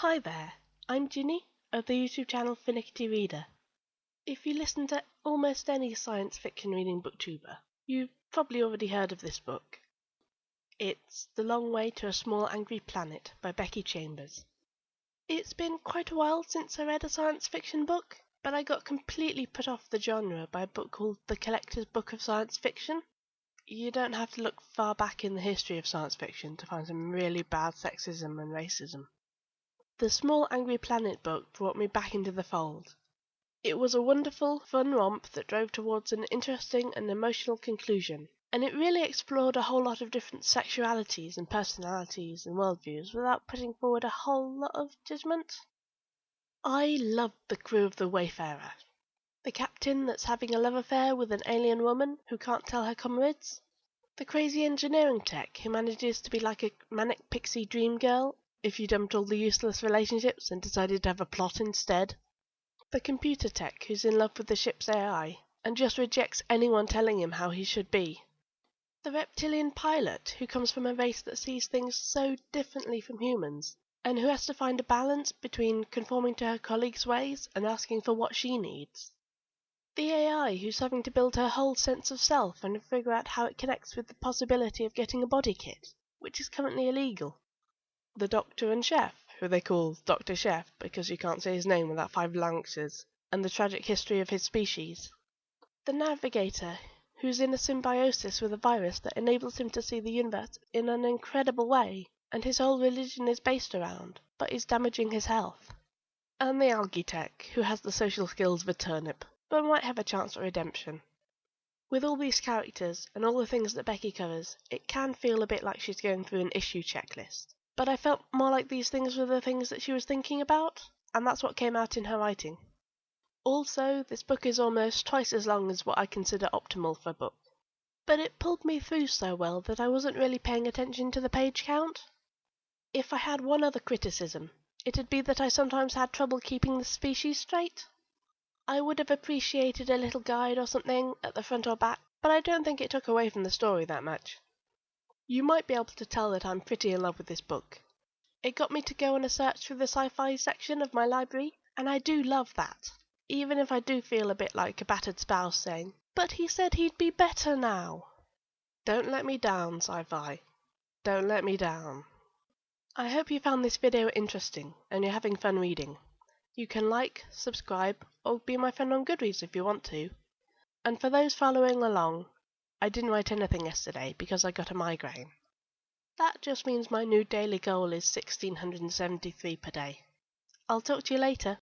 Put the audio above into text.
Hi there, I'm Ginny of the YouTube channel Finicky Reader. If you listen to almost any science fiction reading booktuber, you've probably already heard of this book. It's The Long Way to a Small Angry Planet by Becky. It's been quite a while since I read a science fiction book, but I got completely put off the genre by a book called The Collector's Book of Science Fiction. You don't have to look far back in the history of science fiction to find some really bad sexism and racism. The Small Angry Planet book brought me back into the fold. It was a wonderful, fun romp that drove towards an interesting and emotional conclusion, and it really explored a whole lot of different sexualities and personalities and worldviews without putting forward a whole lot of judgment. I loved the crew of the Wayfarer. The captain that's having a love affair with an alien woman who can't tell her comrades. The crazy engineering tech who manages to be like a manic pixie dream girl if you dumped all the useless relationships and decided to have a plot instead. The computer tech who's in love with the ship's AI and just rejects anyone telling him how he should be. The reptilian pilot who comes from a race that sees things so differently from humans and who has to find a balance between conforming to her colleagues' ways and asking for what she needs. The AI who's having to build her whole sense of self and figure out how it connects with the possibility of getting a body kit, which is currently illegal. The doctor and chef, who they call Dr. Chef because you can't say his name without 5 larynxes, and the tragic history of his species. The navigator, who's in a symbiosis with a virus that enables him to see the universe in an incredible way, and his whole religion is based around, but is damaging his health. And the algae tech, who has the social skills of a turnip, but might have a chance at redemption. With all these characters and all the things that Becky covers, it can feel a bit like she's going through an issue checklist. But I felt more like these things were the things that she was thinking about, and that's what came out in her writing. Also, this book is almost twice as long as what I consider optimal for a book. But it pulled me through so well that I wasn't really paying attention to the page count. If I had one other criticism, it'd be that I sometimes had trouble keeping the species straight. I would have appreciated a little guide or something at the front or back, but I don't think it took away from the story that much. You might be able to tell that I'm pretty in love with this book. It got me to go on a search through the sci-fi section of my library, and I do love that, even if I do feel a bit like a battered spouse saying, "But he said he'd be better now." Don't let me down, sci-fi. Don't let me down. I hope you found this video interesting and you're having fun reading. You can like, subscribe, or be my friend on Goodreads if you want to. And for those following along, I didn't write anything yesterday because I got a migraine. That just means my new daily goal is 1673 per day. I'll talk to you later.